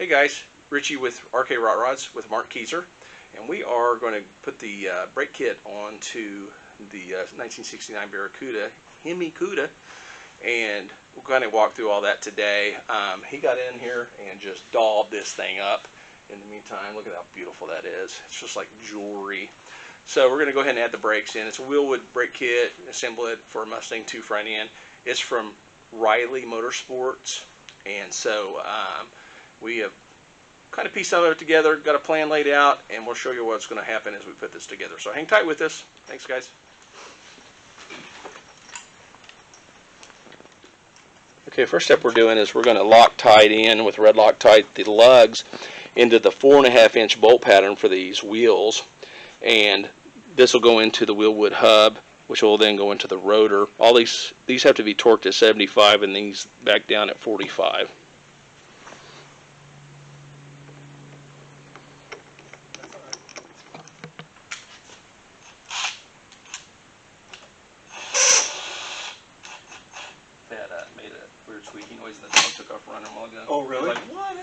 Hey guys, Richie with RK Rot Rods with Mark Keyser, and we are going to put the brake kit onto the 1969 Barracuda, Hemi Cuda, and we're going to walk through all that today. He got in here and just dolled this thing up. In the meantime, look at how beautiful that is. It's just like jewelry. So we're going to go ahead and add the brakes in. It's a Wilwood brake kit, assemble it for a Mustang 2 front end. It's from Riley Motorsports, and so we have kind of pieced all of it together, got a plan laid out, and we'll show you what's going to happen as we put this together. So hang tight with us. Thanks, guys. Okay, first step we're doing is we're going to Loctite in with red Loctite the lugs into the 4.5-inch bolt pattern for these wheels, and this will go into the Wilwood hub, which will then go into the rotor. All these have to be torqued at 75 and these back down at 45. That made a weird squeaky noise and the dog took off running a while ago. Oh, really? Like, what?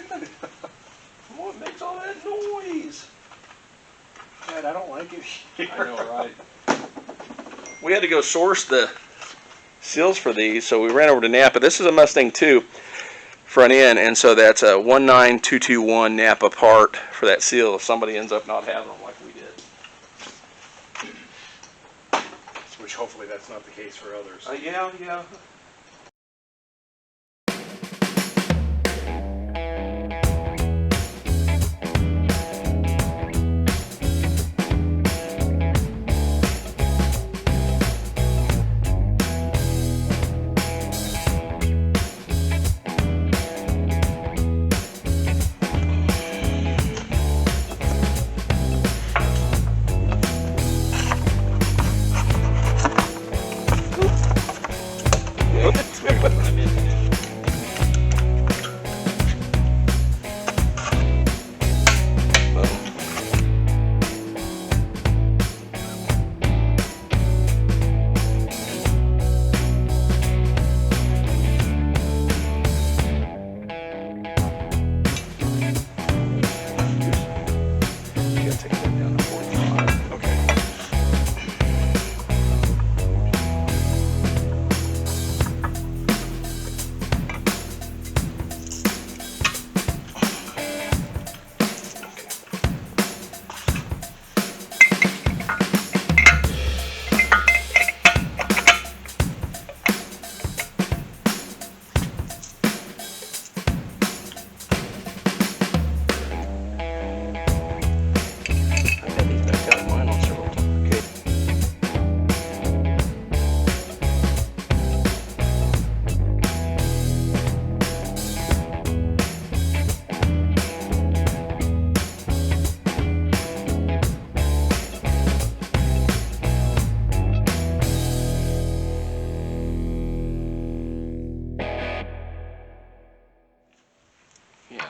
What makes all that noise? Dad, I don't like it here. I know, right? We had to go source the seals for these, so we ran over to Napa. This is a Mustang 2 front end, and so that's a 19221 Napa part for that seal if somebody ends up not having them like we did. Which hopefully that's not the case for others. Yeah.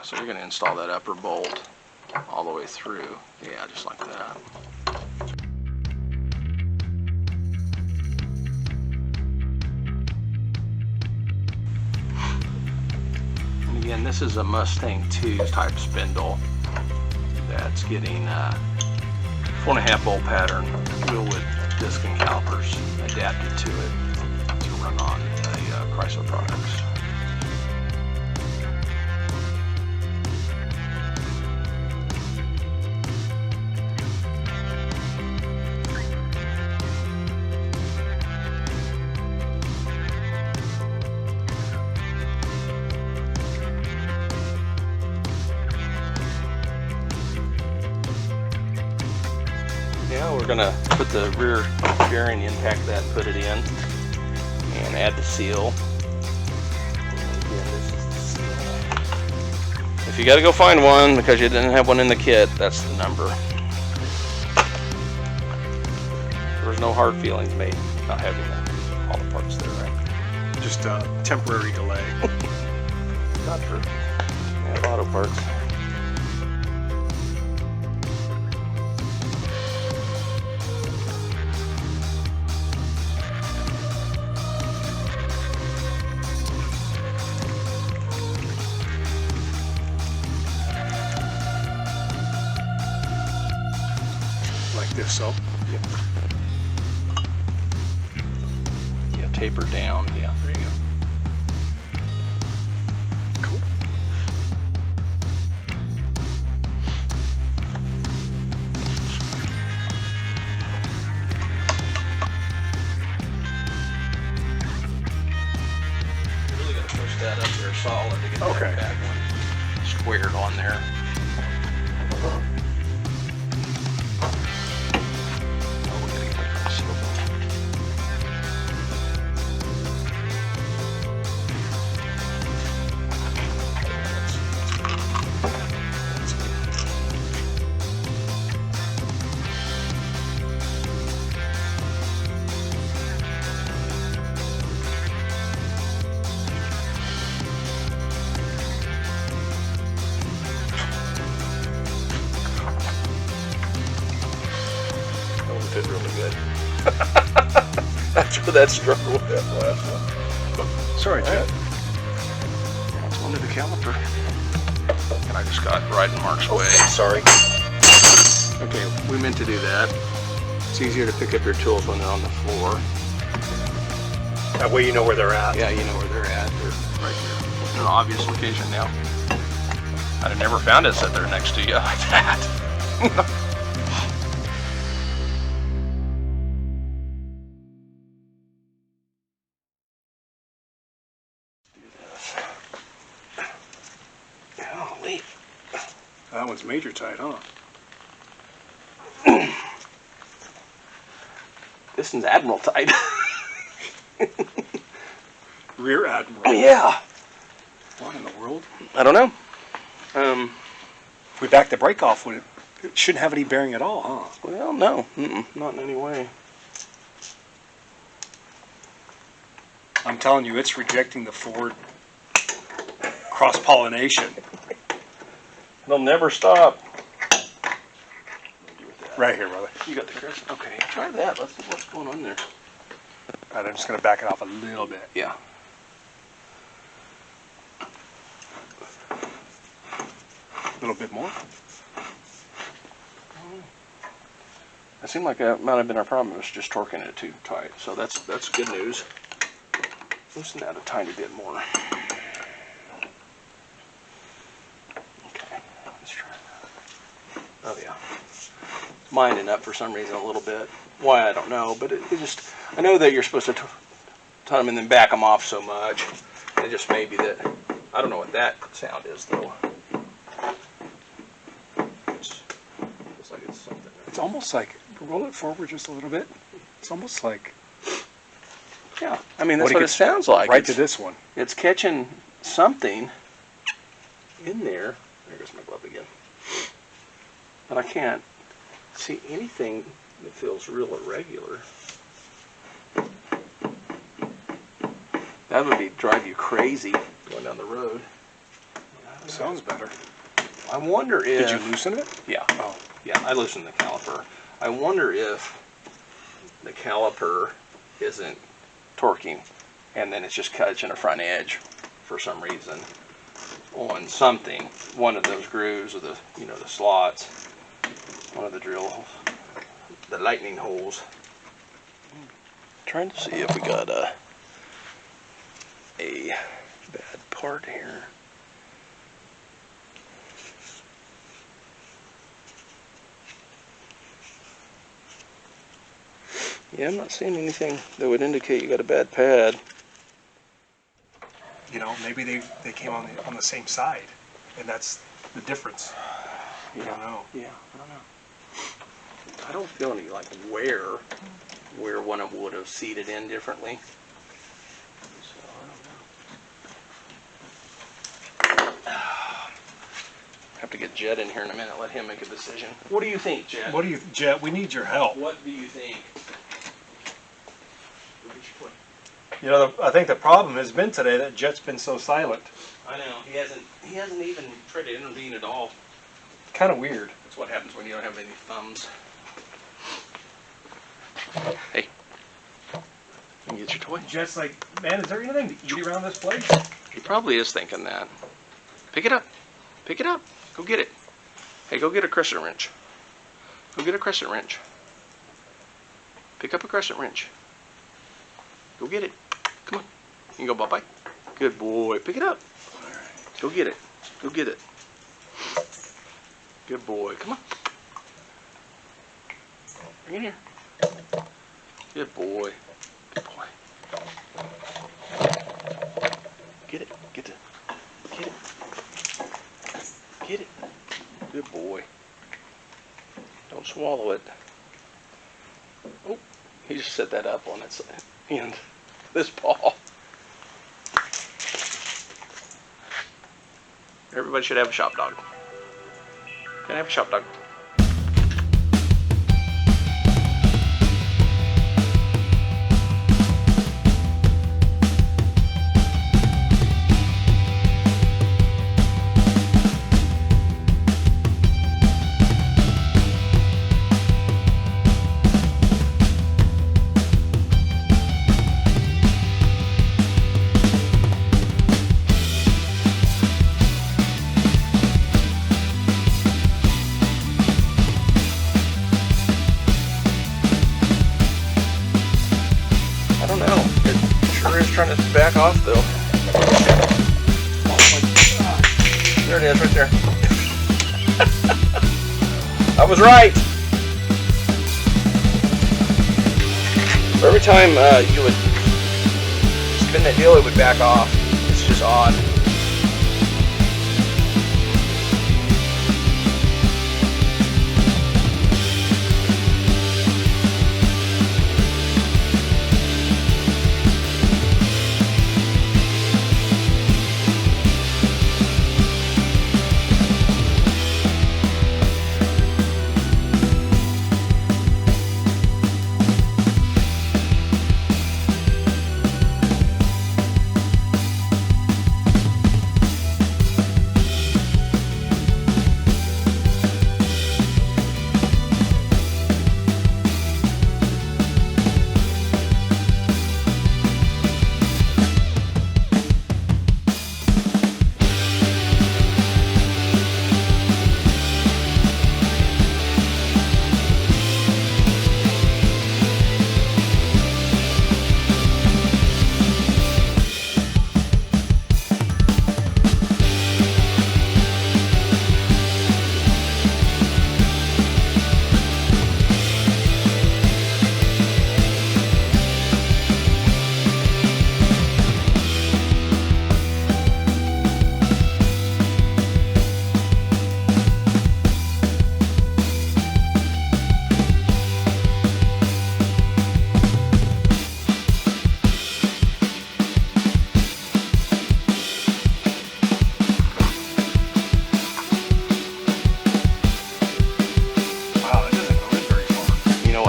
So you're going to install that upper bolt all the way through. Yeah, just like that. And again, this is a Mustang 2 type spindle that's getting 4.5 bolt pattern Wilwood disc and calipers adapted to it to run on the Chrysler products. Now we're going to put the rear bearing, impact that, put it in, and add the seal. And again, this is the seal. If you got to go find one because you didn't have one in the kit, that's the number. There's no hard feelings made not having all the parts there, right? Just a temporary delay. Not for auto parts. If so. Yeah, taper down. Yeah, there you go. Cool. You really got to push that up there solid to get Okay. that back one squared on there. Oh, we gotta get that across the that one fit really good. After that struggle with that last one. Sorry, Jet. That's one to the caliper. And I just got right in Mark's way. Sorry. Okay, we meant to do that. It's easier to pick up your tools when they're on the floor. That way you know where they're at. Yeah, you know where they're at. They're right here. In an obvious location now. I'd have never found it sit there next to you like that. Golly. That one's major tight, huh? This one's Admiral tight. Rear Admiral. Yeah. What in the world? I don't know. If we back the brake off, it shouldn't have any bearing at all, huh? Well, no. Not in any way. I'm telling you, it's rejecting the Ford cross-pollination. They'll never stop. Right here, brother. You got the crisp? Okay, try that. Let's see what's going on there. All right, I'm just going to back it off a little bit. Yeah. A little bit more. It seemed like that might have been our problem. It was just torquing it too tight. So that's good news. Loosen that a tiny bit more. Okay, let's try that. Oh yeah. Minding up for some reason a little bit. Why, I don't know, but it just, I know that you're supposed to ton them and then back them off so much. It just may be that, I don't know what that sound is though. Looks like it's something. It's almost like, roll it forward just a little bit. It's almost like, Yeah, I mean, that's What what it it gets sounds like. right It's- to this one. It's catching something in there. There goes my glove again. But I can't see anything that feels real irregular. That would drive you crazy going down the road. Sounds better. I wonder if... Did you loosen it? Yeah. Oh. Yeah, I loosened the caliper. I wonder if the caliper isn't torquing and then it's just catching a front edge for some reason on something, one of those grooves or the, the slots, one of the drill holes, the lightning holes. Trying to see if we got a bad part here. Yeah, I'm not seeing anything that would indicate you got a bad pad. You know, maybe they came on the same side, and that's the difference. You don't know. Yeah, I don't know. I don't feel any like where one of them would have seated in differently. So I don't know. Have to get Jed in here in a minute. Let him make a decision. What do you think, Jed? What do you, Jet? We need your help. What do you think? You know, I think the problem has been today that Jet's been so silent. I know he hasn't even tried to intervene at all. Kind of weird. That's what happens when you don't have any thumbs. Hey, you get your toy. Jet's like, man, is there anything to eat around this place? He probably is thinking that. Pick it up. Pick it up. Go get it. Hey, go get a crescent wrench. Go get a crescent wrench. Pick up a crescent wrench. Go get it. Come on. You can go bye-bye. Good boy. Pick it up. Go get it. Go get it. Good boy. Come on. Bring it here. Good boy. Good boy. Get it. Get it. Get it. Get it. Good boy. Don't swallow it. Oh, he just set that up on its end. This paw. Everybody should have a shop dog. Can I have a shop dog? Trying to back off though. Oh my God. There it is right there. I was right. Every time you would spin that heel, it would back off. It's just odd.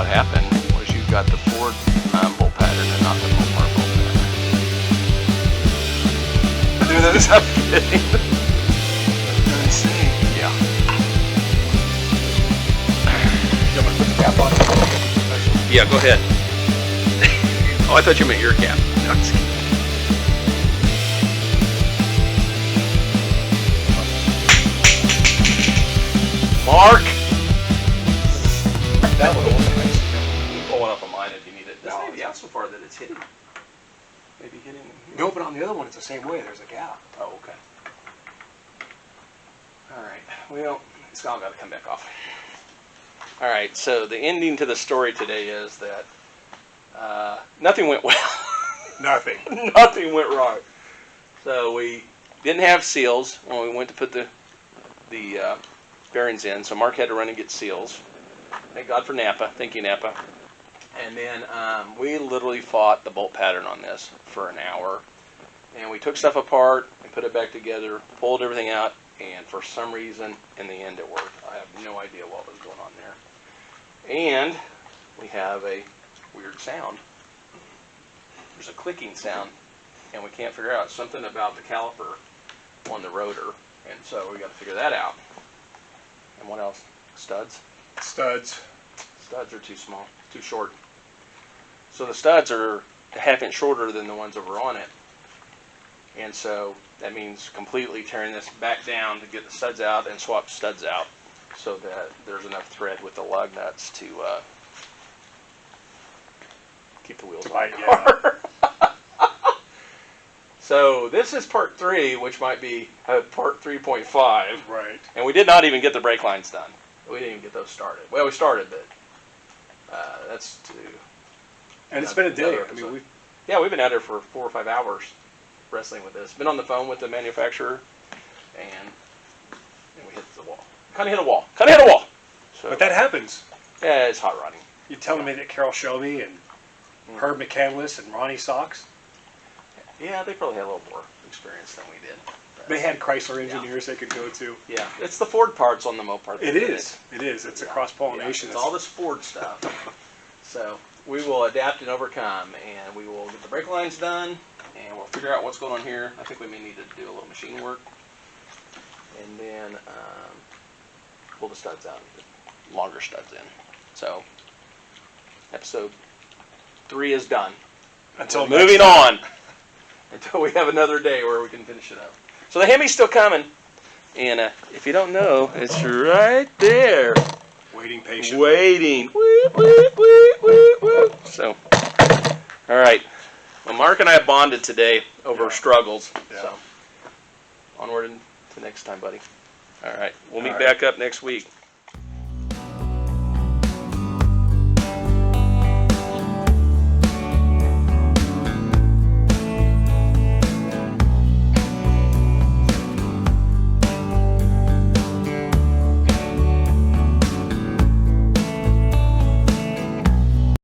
Happened was you got the Ford bolt pattern and not the Mopar bolt pattern. Dude, that is how I'm kidding. That's insane. Yeah. You want me to put the cap on? Yeah, go ahead. Oh, I thought you meant your cap. No, just kidding. Mark! That one was nice. You can pull one up on mine if you need it. This may be out so far that it's hitting. Maybe hitting. No, but on the other one, it's the same way. There's a gap. Oh, okay. All right. Well, it's all got to come back off. All right. So the ending to the story today is that nothing went well. Nothing. Nothing went right. So we didn't have seals when we went to put the bearings in. So Mark had to run and get seals. Thank God for Napa. Thank you, Napa. And then we literally fought the bolt pattern on this for an hour. And we took stuff apart and put it back together, pulled everything out, and for some reason, in the end, it worked. I have no idea what was going on there. And we have a weird sound. There's a clicking sound, and we can't figure out something about the caliper on the rotor. And so we got to figure that out. And what else? Studs? Studs. Studs are too small, too short. So the studs are a half-inch shorter than the ones over on it. And so that means completely tearing this back down to get the studs out and swap studs out so that there's enough thread with the lug nuts to keep the wheels on Right, the car. So this is part 3, which might be part 3.5. Right. And we did not even get the brake lines done. We didn't even get those started. Well, we started, but that's to... And it's been a day. I mean, we've been out there for 4 or 5 hours wrestling with this. Been on the phone with the manufacturer, and we hit the wall. Kind of hit a wall. So, but that happens. Yeah, it's hot rodding. You're telling me that Carol Shelby and Herb McCandless and Ronnie Sox, Yeah, they probably had a little more experience than we did. But, they had Chrysler engineers they could go to. yeah, it's the Ford parts on the Mopar. It is. It is. It's a cross-pollination. Yeah, it's all this Ford stuff. So we will adapt and overcome, and we will get the brake lines done, and we'll figure out what's going on here. I think we may need to do a little machine work, and then pull the studs out, longer studs in. So episode 3 is done. Until We're moving on until we have another day where we can finish it up. So the Hemi's still coming, and if you don't know, it's right there. Waiting patiently. Waiting. Whoop, whoop, whoop, whoop, whoop. So, all right. Well, Mark and I bonded today over struggles. Yeah. So, onward to next time, buddy. All right. We'll meet All right. back up next week.